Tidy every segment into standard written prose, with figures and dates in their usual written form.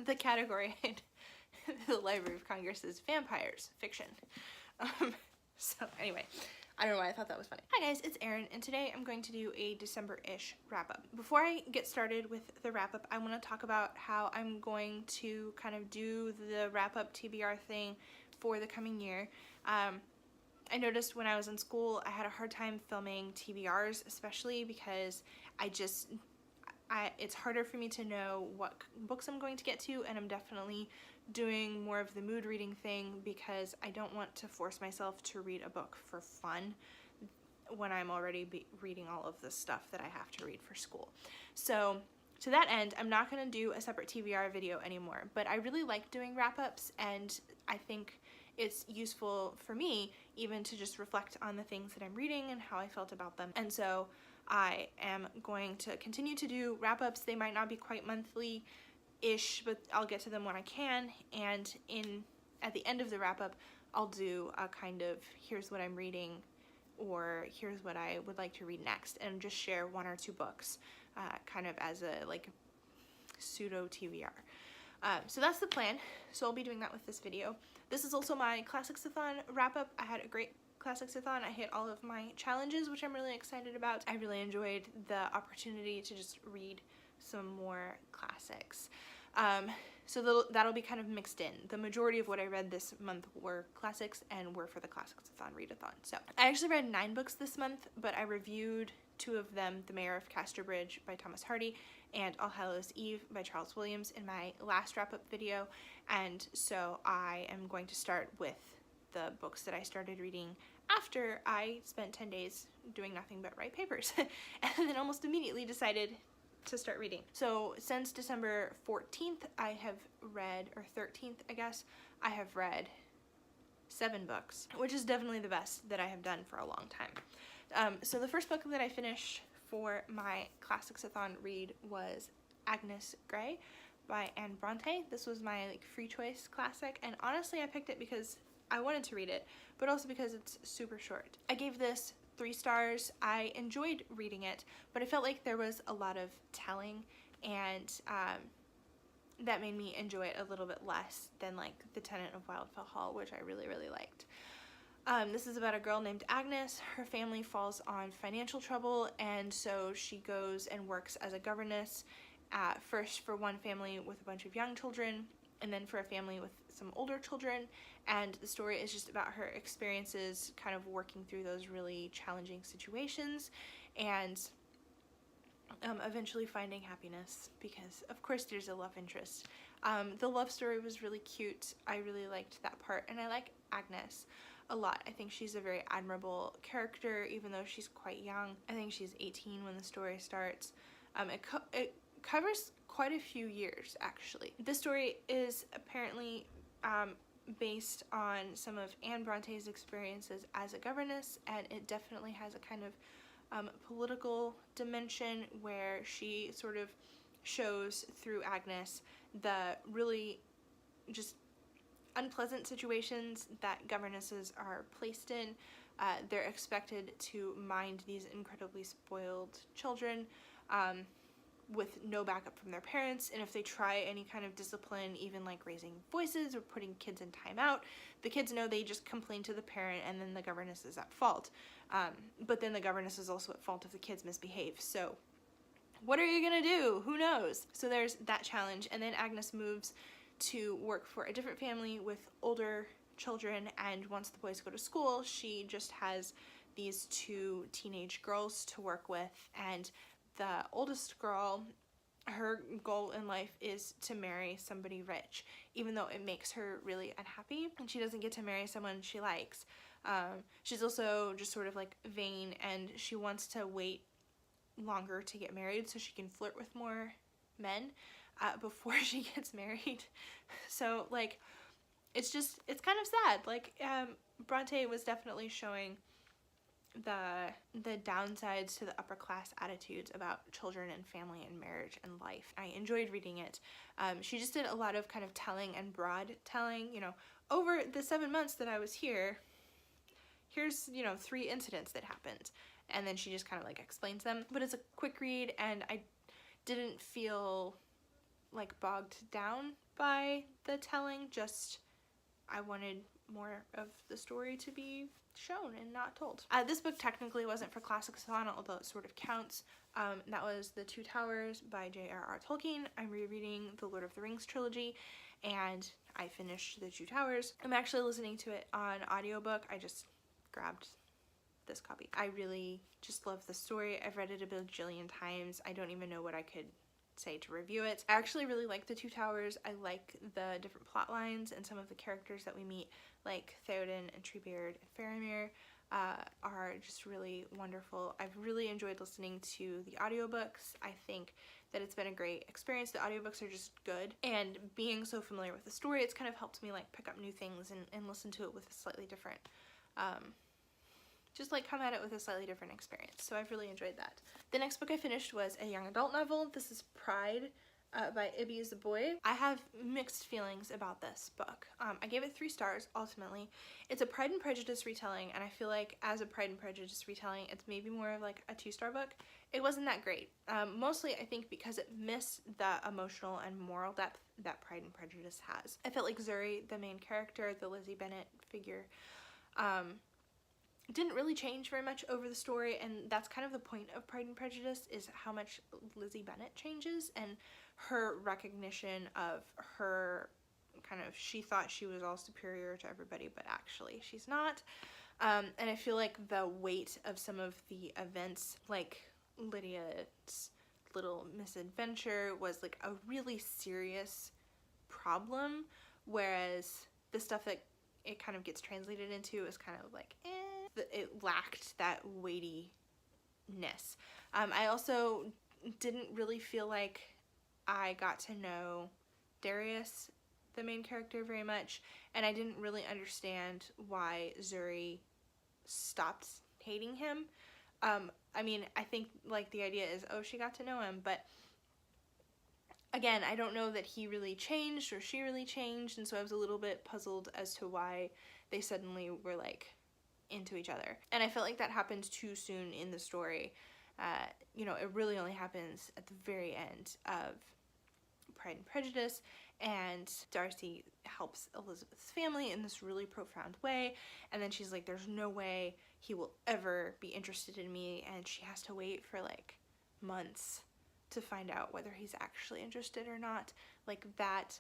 the category in the Library of Congress is vampires fiction. So anyway, I don't know why I thought that was funny. Hi guys, it's Erin, and today I'm going to do a December-ish wrap-up. Before I get started with the wrap-up, I want to talk about how I'm going to kind of do the wrap-up TBR thing for the coming year. I noticed when I was in school, I had a hard time filming TBRs, especially because it's harder for me to know what books I'm going to get to, and I'm definitely doing more of the mood reading thing because I don't want to force myself to read a book for fun when I'm already reading all of the stuff that I have to read for school. So to that end, I'm not going to do a separate TBR video anymore, but I really like doing wrap-ups, and I think it's useful for me even to just reflect on the things that I'm reading and how I felt about them. And so I am going to continue to do wrap-ups. They might not be quite monthly-ish, but I'll get to them when I can. And at the end of the wrap-up, I'll do a kind of here's what I'm reading, or here's what I would like to read next, and just share one or two books kind of as a like pseudo TBR. So that's the plan. So I'll be doing that with this video. This is also my Classicsathon wrap-up. I had a great Classicsathon. I hit all of my challenges, which I'm really excited about. I really enjoyed the opportunity to just read some more classics. So that'll be kind of mixed in. The majority of what I read this month were classics and were for the Classicsathon readathon. So I actually read 9 books this month, but I reviewed 2 of them, The Mayor of Casterbridge by Thomas Hardy and All Hallows Eve by Charles Williams, in my last wrap-up video. And so I am going to start with the books that I started reading after I spent 10 days doing nothing but write papers and then almost immediately decided to start reading. So since December 14th, I have read, or 13th, I guess, I have read 7 books, which is definitely the best that I have done for a long time. So the first book that I finished for my Classicsathon read was Agnes Gray by Brontë. This was my free choice classic, and honestly I picked it because I wanted to read it, but also because it's super short. I gave this 3 stars. I enjoyed reading it, but I felt like there was a lot of telling, and that made me enjoy it a little bit less than like The Tenant of Wildfell Hall, which I really, really liked. This is about a girl named Agnes. Her family falls on financial trouble, and so she goes and works as a governess, first for one family with a bunch of young children, and then for a family with some older children. And the story is just about her experiences kind of working through those really challenging situations, and eventually finding happiness, because of course there's a love interest. The love story was really cute. I really liked that part, and I like Agnes a lot. I think she's a very admirable character, even though she's quite young. I think she's 18 when the story starts. It covers quite a few years, actually. This story is apparently based on some of Brontë's experiences as a governess, and it definitely has a kind of political dimension where she sort of shows through Agnes the really just unpleasant situations that governesses are placed in. They're expected to mind these incredibly spoiled children with no backup from their parents, and if they try any kind of discipline, even like raising voices or putting kids in timeout, the kids know they just complain to the parent, and then the governess is at fault. But then the governess is also at fault if the kids misbehave. So what are you gonna do? Who knows? So there's that challenge, and then Agnes moves to work for a different family with older children, and once the boys go to school, she just has these 2 teenage girls to work with, and the oldest girl, her goal in life is to marry somebody rich, even though it makes her really unhappy, and she doesn't get to marry someone she likes. She's also just sort of like vain, and she wants to wait longer to get married so she can flirt with more men before she gets married. So like it's kind of sad. Like Brontë was definitely showing the downsides to the upper class attitudes about children and family and marriage and life. I enjoyed reading it. She just did a lot of kind of telling and broad telling, you know, over the 7 months that I was here, here's, you know, 3 incidents that happened, and then she just kind of like explains them. But it's a quick read, and I didn't feel like bogged down by the telling, just I wanted more of the story to be shown and not told. This book technically wasn't for Classicsathon, although it sort of counts. That was The Two Towers by J.R.R. Tolkien. I'm rereading the Lord of the Rings trilogy, and I finished The Two Towers. I'm actually listening to it on audiobook. I just grabbed this copy. I really just love the story. I've read it a bajillion times. I don't even know what I could say to review it. I actually really like The Two Towers. I like the different plot lines, and some of the characters that we meet, like Theoden and Treebeard and Faramir, are just really wonderful. I've really enjoyed listening to the audiobooks. I think that it's been a great experience. The audiobooks are just good, and being so familiar with the story, it's kind of helped me like pick up new things and listen to it with a slightly different just like come at it with a slightly different experience. So I've really enjoyed that. The next book I finished was a young adult novel. This is Pride by Ibi Zoboi. I have mixed feelings about this book. I gave it 3 stars ultimately. It's a Pride and Prejudice retelling, and I feel like as a Pride and Prejudice retelling, it's maybe more of like a 2-star book. It wasn't that great. Mostly I think because it missed the emotional and moral depth that Pride and Prejudice has. I felt like Zuri, the main character, the Lizzie Bennet figure, didn't really change very much over the story, and that's kind of the point of Pride and Prejudice, is how much Lizzie Bennet changes, and her recognition of her kind of, she thought she was all superior to everybody, but actually she's not. And I feel like the weight of some of the events, like Lydia's little misadventure, was like a really serious problem, whereas the stuff that it kind of gets translated into is kind of like, it lacked that weightiness. I also didn't really feel like I got to know Darius, the main character, very much, and I didn't really understand why Zuri stopped hating him. I mean, I think like the idea is, oh, she got to know him, but again, I don't know that he really changed or she really changed, and so I was a little bit puzzled as to why they suddenly were like into each other. And I felt like that happened too soon in the story. You know, it really only happens at the very end of Pride and Prejudice, and Darcy helps Elizabeth's family in this really profound way, and then she's like, there's no way he will ever be interested in me, and she has to wait for like months to find out whether he's actually interested or not. Like, that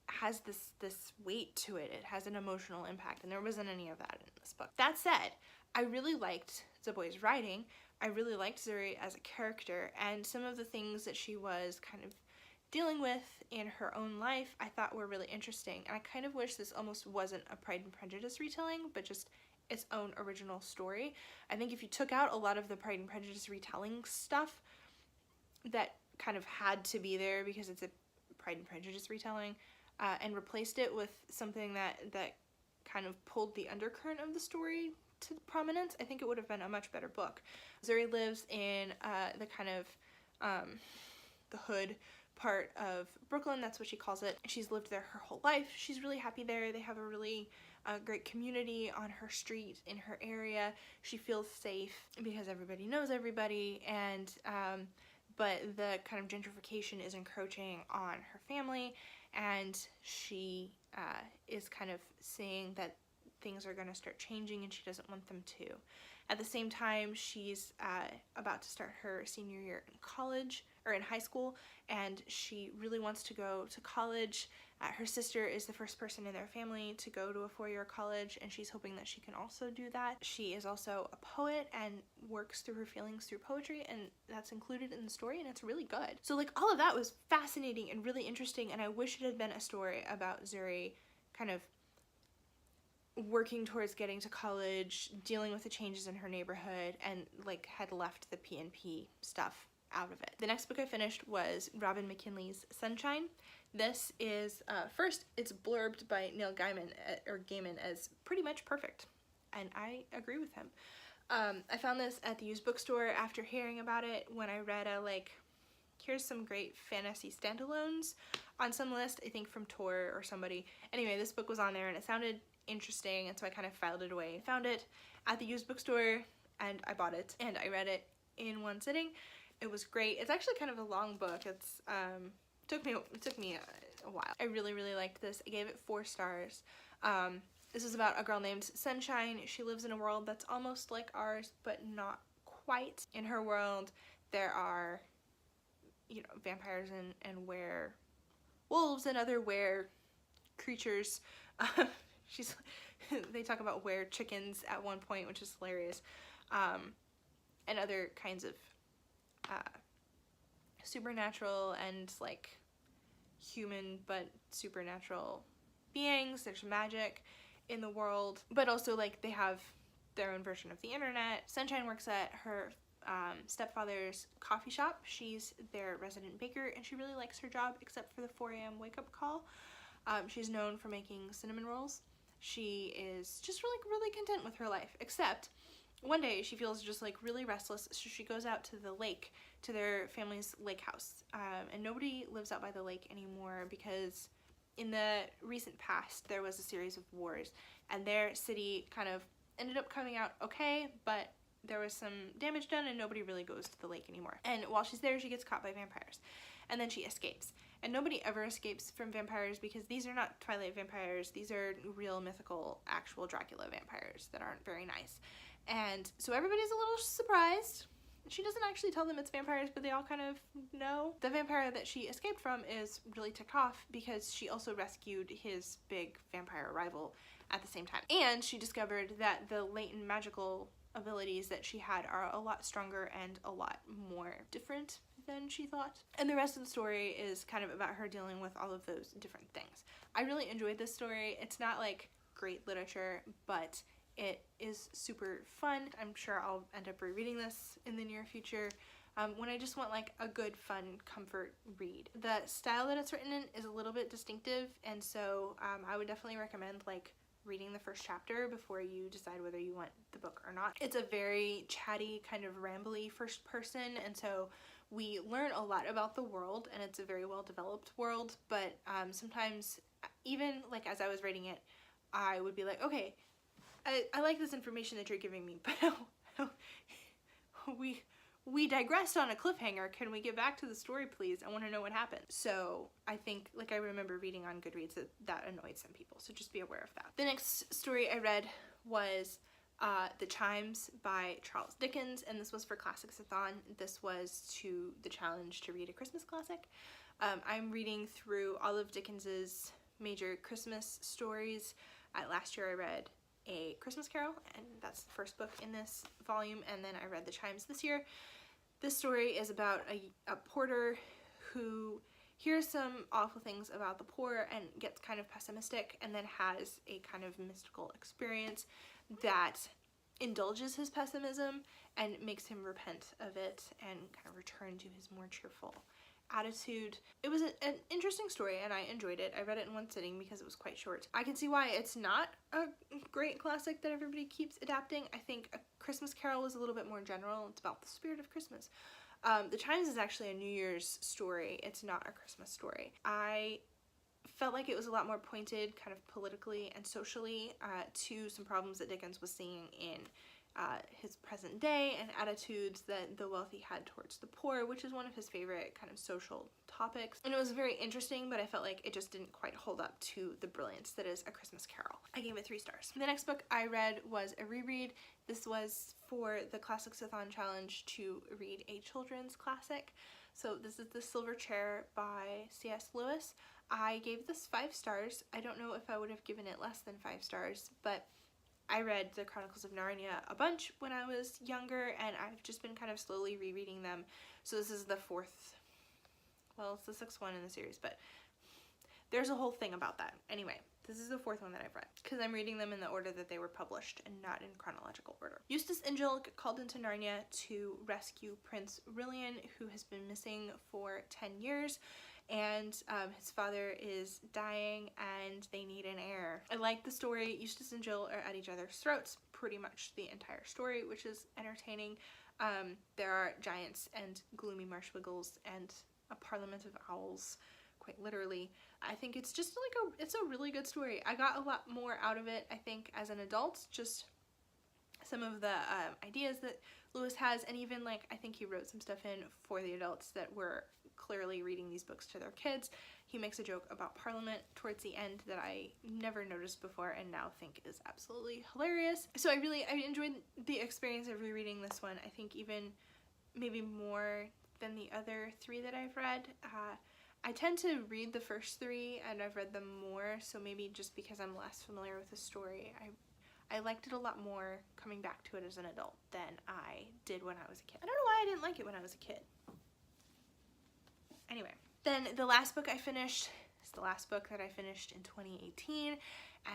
has this weight to it. It has an emotional impact, and there wasn't any of that in this book. That said, I really liked Zoboi's writing. I really liked Zuri as a character, and some of the things that she was kind of dealing with in her own life I thought were really interesting, and I kind of wish this almost wasn't a Pride and Prejudice retelling, but just its own original story. I think if you took out a lot of the Pride and Prejudice retelling stuff that kind of had to be there because it's a Pride and Prejudice retelling, and replaced it with something that kind of pulled the undercurrent of the story to prominence, I think it would have been a much better book. Zuri lives in the kind of the hood part of Brooklyn, that's what she calls it. She's lived there her whole life. She's really happy there. They have a really great community on her street, in her area. She feels safe because everybody knows everybody, and but the kind of gentrification is encroaching on her family, and she is kind of seeing that things are going to start changing, and she doesn't want them to. At the same time, she's about to start her senior year in college, or in high school, and she really wants to go to college. Her sister is the first person in their family to go to a 4-year college, and she's hoping that she can also do that. She is also a poet and works through her feelings through poetry, and that's included in the story, and it's really good. So like, all of that was fascinating and really interesting, and I wish it had been a story about Zuri kind of working towards getting to college, dealing with the changes in her neighborhood, and like had left the PNP stuff out of it. The next book I finished was Robin McKinley's Sunshine. This is, first, it's blurbed by Neil Gaiman as pretty much perfect, and I agree with him. I found this at the used bookstore after hearing about it when I read here's some great fantasy standalones on some list, I think from Tor or somebody. Anyway, this book was on there and it sounded interesting, and so I kind of filed it away. I found it at the used bookstore and I bought it, and I read it in one sitting. It was great. It's actually kind of a long book. It's It took me a while. I really, really liked this. I gave it 4 stars. This is about a girl named Sunshine. She lives in a world that's almost like ours, but not quite. In her world, there are, you know, vampires and werewolves and other were creatures. They talk about were chickens at one point, which is hilarious. And other kinds of supernatural and like human but supernatural beings. There's magic in the world, but also like they have their own version of the internet. Sunshine works at her stepfather's coffee shop. She's their resident baker and she really likes her job except for the 4 a.m. wake up call. She's known for making cinnamon rolls. She is just really content with her life, except one day she feels just like really restless, so she goes out to the lake, to their family's lake house, and nobody lives out by the lake anymore because in the recent past there was a series of wars and their city kind of ended up coming out okay, but there was some damage done and nobody really goes to the lake anymore. And while she's there, she gets caught by vampires and then she escapes. And nobody ever escapes from vampires because these are not Twilight vampires. These are real mythical actual Dracula vampires that aren't very nice. And so everybody's a little surprised. She doesn't actually tell them it's vampires, but they all kind of know. The vampire that she escaped from is really ticked off because she also rescued his big vampire rival at the same time. And she discovered that the latent magical abilities that she had are a lot stronger and a lot more different than she thought. And the rest of the story is kind of about her dealing with all of those different things. I really enjoyed this story. It's not like great literature, but it is super fun. I'm sure I'll end up rereading this in the near future when I just want like a good, fun, comfort read. The style that it's written in is a little bit distinctive, and so I would definitely recommend like reading the first chapter before you decide whether you want the book or not. It's a very chatty, kind of rambly first person, and so we learn a lot about the world, and it's a very well developed world, but sometimes even like as I was reading it, I would be like, okay, I like this information that you're giving me, but we digressed on a cliffhanger. Can we get back to the story, please? I want to know what happened. So I think, like I remember reading on Goodreads that annoyed some people, so just be aware of that. The next story I read was The Chimes by Charles Dickens, and this was for Classicsathon. This was to the challenge to read a Christmas classic. I'm reading through all of Dickens's major Christmas stories. Last year I read A Christmas Carol, and that's the first book in this volume, and then I read The Chimes this year. This story is about a porter who hears some awful things about the poor and gets kind of pessimistic, and then has a kind of mystical experience that indulges his pessimism and makes him repent of it and kind of return to his more cheerful attitude. It was an interesting story and I enjoyed it. I read it in one sitting because it was quite short. I can see why it's not a great classic that everybody keeps adapting. I think A Christmas Carol was a little bit more general. It's about the spirit of Christmas. The Chimes is actually a New Year's story. It's not a Christmas story. I felt like it was a lot more pointed kind of politically and socially to some problems that Dickens was seeing in his present day and attitudes that the wealthy had towards the poor, which is one of his favorite kind of social topics. And it was very interesting, but I felt like it just didn't quite hold up to the brilliance that is A Christmas Carol. I gave it 3 stars. The next book I read was a reread. This was for the Classicsathon challenge to read a children's classic. So this is The Silver Chair by C.S. Lewis. I gave this 5 stars. I don't know if I would have given it less than 5 stars, but I read the Chronicles of Narnia a bunch when I was younger, and I've just been kind of slowly rereading them. So this is the 4th, well, it's the 6th one in the series, but there's a whole thing about that. Anyway, this is the 4th one that I've read, because I'm reading them in the order that they were published and not in chronological order. Eustace and Jill get called into Narnia to rescue Prince Rilian, who has been missing for 10 years. And his father is dying and they need an heir. I like the story. Eustace and Jill are at each other's throats pretty much the entire story, which is entertaining. There are giants and gloomy marshwiggles and a parliament of owls, quite literally. I think it's just like it's a really good story. I got a lot more out of it, I think, as an adult. Just some of the ideas that Lewis has, and even like I think he wrote some stuff in for the adults that were clearly reading these books to their kids. He makes a joke about Parliament towards the end that I never noticed before and now think is absolutely hilarious. So I enjoyed the experience of rereading this one. I think even maybe more than the other 3 that I've read. I tend to read the first 3 and I've read them more, so maybe just because I'm less familiar with the story, I liked it a lot more coming back to it as an adult than I did when I was a kid. I don't know why I didn't like it when I was a kid. Anyway, then the last book I finished is the last book that I finished in 2018,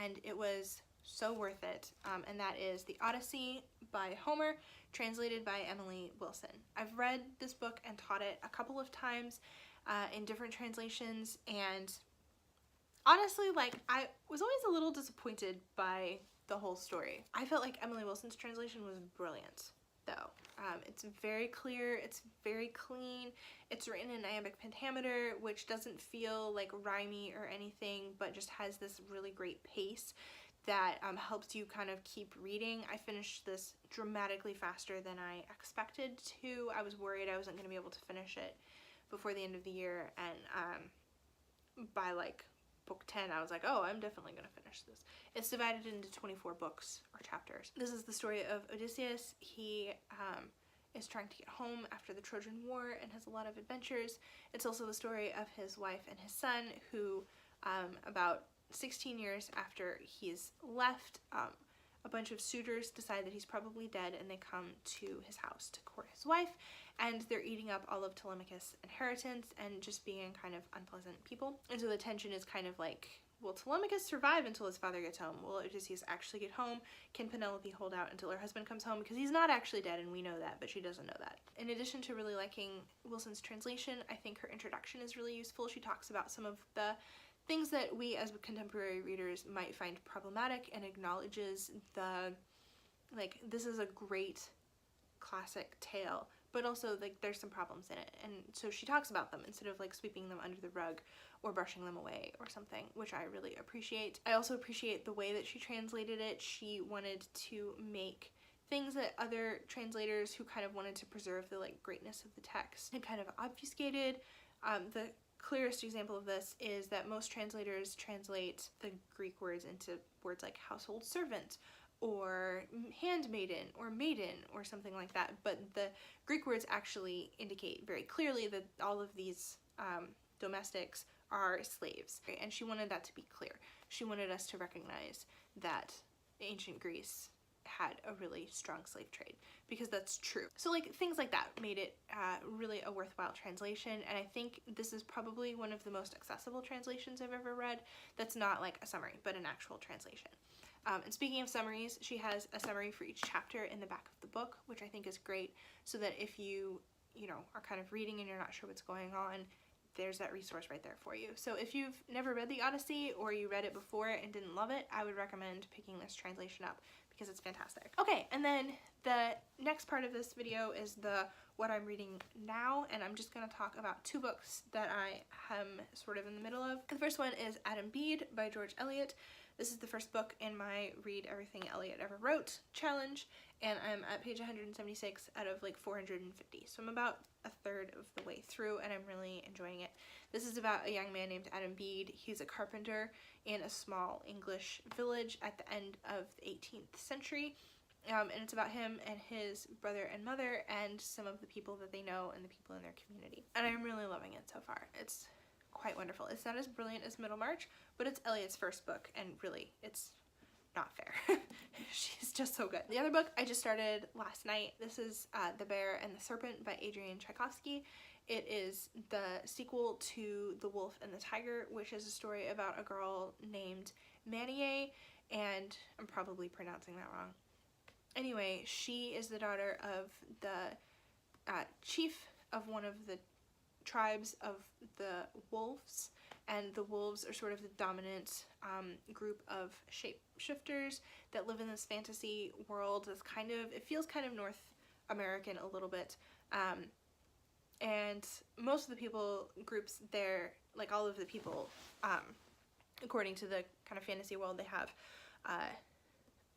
and it was so worth it, and that is The Odyssey by Homer, translated by Emily Wilson. I've read this book and taught it a couple of times in different translations, and honestly, like, I was always a little disappointed by the whole story. I felt like Emily Wilson's translation was brilliant, though. It's very clear, it's very clean, it's written in iambic pentameter, which doesn't feel like rhymey or anything, but just has this really great pace that helps you kind of keep reading. I finished this dramatically faster than I expected to. I was worried I wasn't going to be able to finish it before the end of the year, and by like book 10 I was like, oh, I'm definitely going to finish this. It's divided into 24 books or chapters. This is the story of Odysseus. He is trying to get home after the Trojan War and has a lot of adventures. It's also the story of his wife and his son, who about 16 years after he's left, a bunch of suitors decide that he's probably dead, and they come to his house to court his wife, and they're eating up all of Telemachus' inheritance and just being kind of unpleasant people. And so the tension is kind of like, will Telemachus survive until his father gets home? Will Odysseus actually get home? Can Penelope hold out until her husband comes home? Because he's not actually dead, and we know that, but she doesn't know that. In addition to really liking Wilson's translation, I think her introduction is really useful. She talks about some of the things that we as contemporary readers might find problematic and acknowledges the, like, this is a great classic tale, but also, like, there's some problems in it. And so she talks about them instead of, like, sweeping them under the rug or brushing them away or something, which I really appreciate. I also appreciate the way that she translated it. She wanted to make things that other translators who kind of wanted to preserve the, like, greatness of the text had kind of obfuscated. The clearest example of this is that most translators translate the Greek words into words like household servant or handmaiden or maiden or something like that, but the Greek words actually indicate very clearly that all of these domestics are slaves, and she wanted that to be clear. She wanted us to recognize that ancient Greece had a really strong slave trade, because that's true. So, like, things like that made it really a worthwhile translation, and I think this is probably one of the most accessible translations I've ever read that's not like a summary, but an actual translation. And speaking of summaries, she has a summary for each chapter in the back of the book, which I think is great, so that if you know, are kind of reading and you're not sure what's going on, there's that resource right there for you. So if you've never read the Odyssey, or you read it before and didn't love it, I would recommend picking this translation up, because it's fantastic. Okay, and then the next part of this video is what I'm reading now, and I'm just gonna talk about 2 books that I am sort of in the middle of. The first one is Adam Bede by George Eliot. This is the first book in my Read Everything Eliot Ever Wrote challenge, and I'm at page 176 out of like 450. So I'm about a third of the way through, and I'm really enjoying it. This is about a young man named Adam Bede. He's a carpenter in a small English village at the end of the 18th century. And it's about him and his brother and mother and some of the people that they know and the people in their community. And I'm really loving it so far. It's quite wonderful. It's not as brilliant as Middlemarch, but it's Eliot's first book, and really, it's not fair. She's just so good. The other book I just started last night, this is The Bear and the Serpent by Adrian Tchaikovsky. It is the sequel to The Wolf and the Tiger, which is a story about a girl named Manie, and I'm probably pronouncing that wrong. Anyway, she is the daughter of the chief of one of the tribes of the wolves, and the wolves are sort of the dominant group of shapeshifters that live in this fantasy world that's kind of, it feels kind of North American a little bit, and most of the people groups there, like all of the people, according to the kind of fantasy world, they have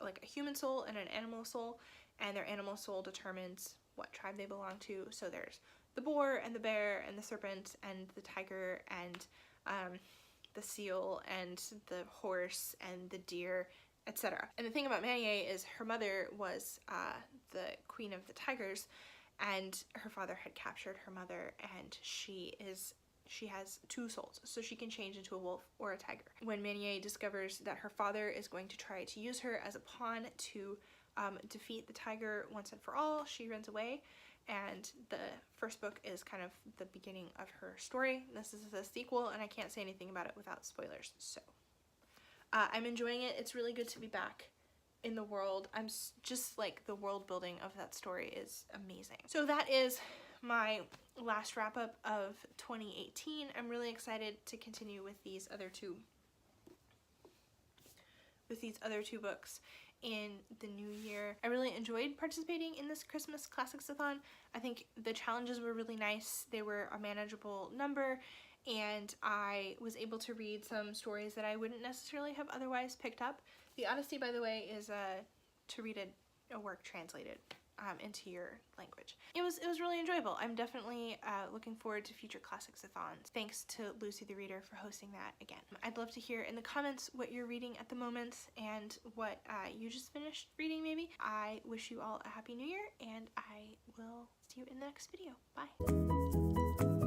like a human soul and an animal soul, and their animal soul determines what tribe they belong to. So there's the boar and the bear and the serpent and the tiger and the seal and the horse and the deer, etc. And the thing about Manier is her mother was the queen of the tigers, and her father had captured her mother, and she has two souls, so she can change into a wolf or a tiger. When Manier discovers that her father is going to try to use her as a pawn to defeat the tiger once and for all, she runs away, and the first book is kind of the beginning of her story. This is a sequel, and I can't say anything about it without spoilers, so I'm enjoying it. It's really good to be back in the world. I'm just like, the world building of that story is amazing. So that is my last wrap up of 2018. I'm really excited to continue with these other two books in the new year. I really enjoyed participating in this Christmas Classicsathon. I think the challenges were really nice. They were a manageable number, and I was able to read some stories that I wouldn't necessarily have otherwise picked up. The Odyssey, by the way, is to read a work translated into your language. It was really enjoyable. I'm definitely looking forward to future Classicsathons. Thanks to Lucy the Reader for hosting that again. I'd love to hear in the comments what you're reading at the moment and what you just finished reading maybe. I wish you all a happy new year, and I will see you in the next video. Bye!